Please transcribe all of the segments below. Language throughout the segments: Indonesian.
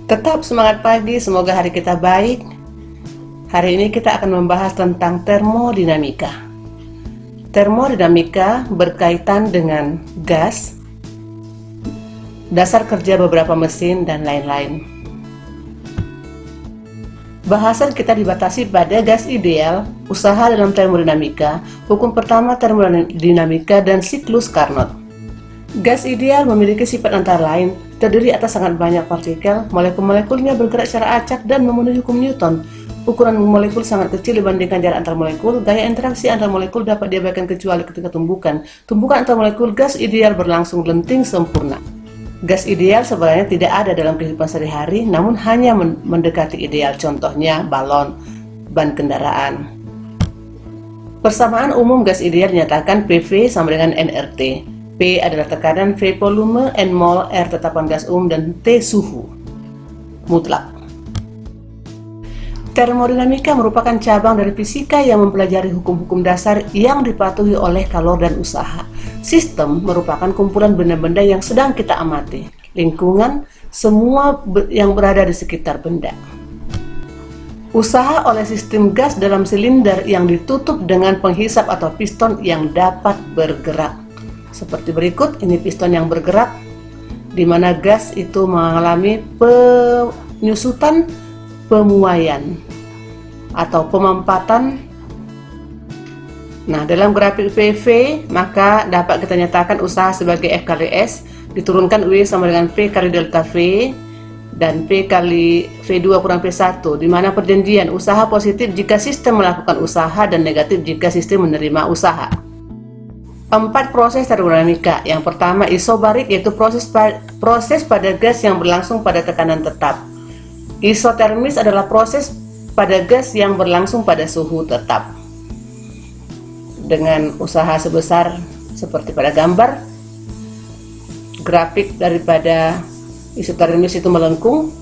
Tetap semangat pagi, semoga hari kita baik. Hari ini kita akan membahas tentang termodinamika. Termodinamika berkaitan dengan gas, dasar kerja beberapa mesin, dan lain-lain. Bahasan kita dibatasi pada gas ideal, usaha dalam termodinamika, hukum pertama termodinamika, dan siklus Carnot. Gas ideal memiliki sifat antara lain terdiri atas sangat banyak partikel, molekul-molekulnya bergerak secara acak dan memenuhi hukum Newton. Ukuran molekul sangat kecil dibandingkan jarak antar molekul. Gaya interaksi antar molekul dapat diabaikan kecuali ketika tumbukan antar molekul gas ideal berlangsung lenting sempurna. Gas ideal sebenarnya tidak ada dalam kehidupan sehari-hari, namun hanya mendekati ideal, contohnya balon, ban kendaraan. Persamaan umum gas ideal dinyatakan PV sama dengan nRT. P adalah tekanan, V volume, N mol, R tetapan gas umum, dan T suhu mutlak. Termodinamika merupakan cabang dari fisika yang mempelajari hukum-hukum dasar yang dipatuhi oleh kalor dan usaha. Sistem merupakan kumpulan benda-benda yang sedang kita amati. Lingkungan, semua yang berada di sekitar benda. Usaha oleh sistem gas dalam silinder yang ditutup dengan penghisap atau piston yang dapat bergerak. Seperti berikut, ini piston yang bergerak, di mana gas itu mengalami penyusutan, pemuaian, atau pemampatan. Nah, dalam grafik PV, maka dapat kita nyatakan usaha sebagai F kali S, diturunkan W sama dengan P kali delta V, dan P kali V2 kurang V1, di mana perjanjian usaha positif jika sistem melakukan usaha dan negatif jika sistem menerima usaha. 4 proses termodinamika. Yang pertama isobarik, yaitu proses pada gas yang berlangsung pada tekanan tetap. Isotermis adalah proses pada gas yang berlangsung pada suhu tetap dengan usaha sebesar seperti pada gambar grafik daripada isotermis itu melengkung.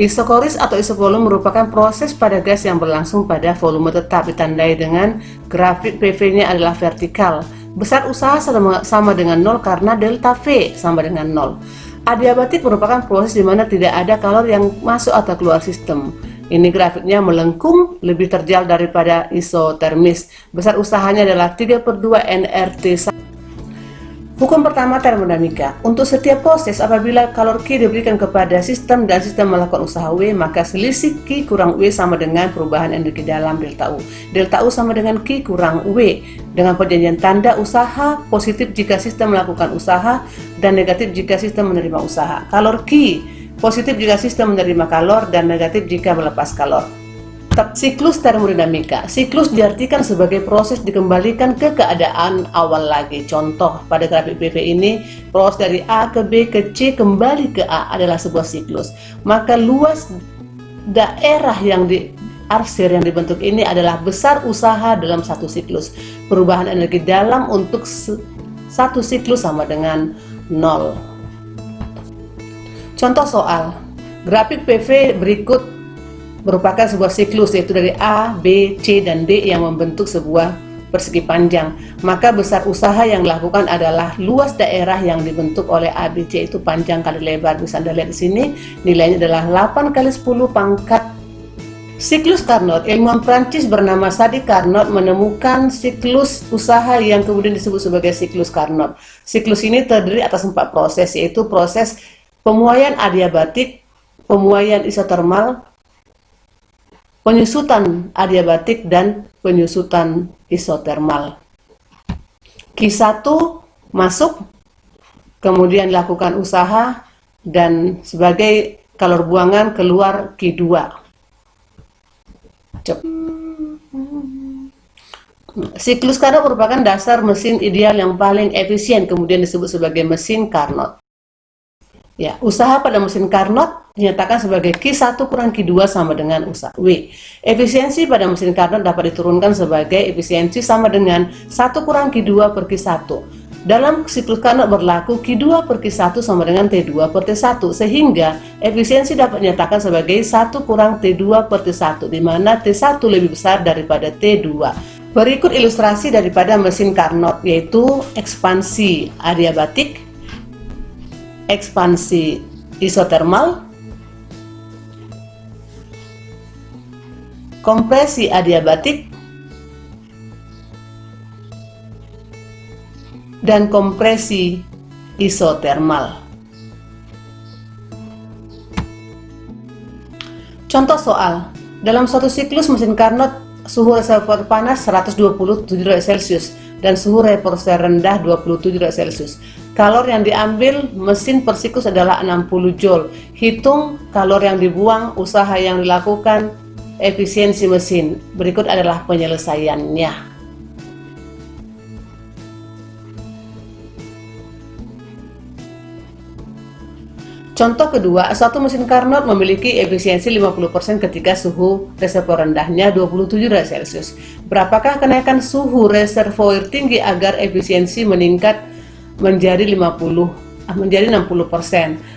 Isokoris atau isovolume merupakan proses pada gas yang berlangsung pada volume tetap, ditandai dengan grafik PV-nya adalah vertikal. Besar usaha sama dengan 0 karena delta V sama dengan 0. Adiabatik merupakan proses di mana tidak ada kalor yang masuk atau keluar sistem. Ini grafiknya melengkung, lebih terjal daripada isotermis. Besar usahanya adalah 3/2 nRT. Hukum pertama termodinamika. Untuk setiap proses apabila kalor Q diberikan kepada sistem dan sistem melakukan usaha W, maka selisih Q kurang W sama dengan perubahan energi dalam delta U. Delta U sama dengan Q kurang W dengan perjanjian tanda usaha positif jika sistem melakukan usaha dan negatif jika sistem menerima usaha. Kalor Q positif jika sistem menerima kalor dan negatif jika melepas kalor. Siklus termodinamika. Siklus diartikan sebagai proses dikembalikan ke keadaan awal lagi. Contoh, pada grafik PV ini, proses dari A ke B ke C kembali ke A adalah sebuah siklus. Maka luas daerah yang diarsir yang dibentuk ini adalah besar usaha dalam satu siklus. Perubahan energi dalam untuk satu siklus sama dengan 0. Contoh soal, grafik PV berikut merupakan sebuah siklus, yaitu dari A, B, C, dan D yang membentuk sebuah persegi panjang. Maka besar usaha yang dilakukan adalah luas daerah yang dibentuk oleh A, B, C itu panjang kali lebar. Bisa Anda lihat di sini, nilainya adalah 8 kali 10 pangkat. Siklus Carnot. Ilmuwan Prancis bernama Sadi Carnot menemukan siklus usaha yang kemudian disebut sebagai siklus Carnot. Siklus ini terdiri atas 4 proses, yaitu proses pemuaian adiabatik, pemuaian isotermal, penyusutan adiabatik, dan penyusutan isotermal. Q1 masuk, kemudian lakukan usaha, dan sebagai kalor buangan keluar Q2. Siklus Carnot merupakan dasar mesin ideal yang paling efisien, kemudian disebut sebagai mesin Carnot. Ya, usaha pada mesin Carnot dinyatakan sebagai Q1 kurang Q2 sama dengan usaha W. Efisiensi pada mesin Carnot dapat diturunkan sebagai efisiensi sama dengan 1 kurang Q2 per Q1. Dalam siklus Carnot berlaku Q2 per Q1 sama dengan T2 per T1, sehingga efisiensi dapat dinyatakan sebagai 1 kurang T2 per T1, di mana T1 lebih besar daripada T2. Berikut ilustrasi daripada mesin Carnot, yaitu ekspansi adiabatik, ekspansi isotermal, kompresi adiabatik, dan kompresi isotermal. Contoh soal, dalam suatu siklus mesin Carnot, suhu reservoir panas 127 derajat Celcius dan suhu reservoir rendah 27 derajat Celcius. Kalor yang diambil mesin per siklus adalah 60 Joule. Hitung kalor yang dibuang, usaha yang dilakukan, efisiensi mesin. Berikut adalah penyelesaiannya. Contoh kedua, suatu mesin Carnot memiliki efisiensi 50% ketika suhu reservoir rendahnya 27 derajat Celcius. Berapakah kenaikan suhu reservoir tinggi agar efisiensi meningkat menjadi 60%?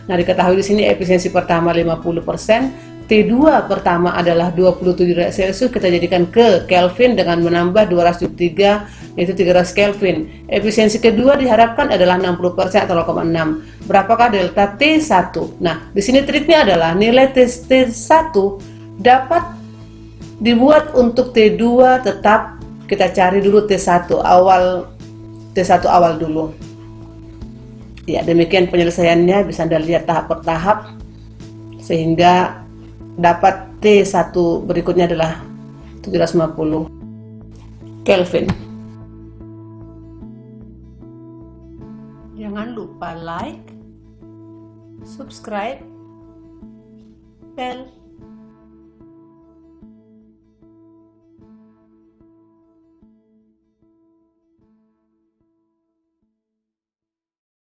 Nah, diketahui di sini efisiensi pertama 50%, T2 pertama adalah 27 derajat Celcius, kita jadikan ke Kelvin dengan menambah 273, yaitu 300 Kelvin. Efisiensi kedua diharapkan adalah 60% atau 0,6. Berapakah delta T1? Nah, di sini triknya adalah nilai T1 dapat dibuat untuk T2 tetap kita cari dulu T1 awal dulu. Ya, demikian penyelesaiannya, bisa Anda lihat tahap per tahap sehingga dapat T1 berikutnya adalah 750 Kelvin. Jangan lupa like, subscribe, bell,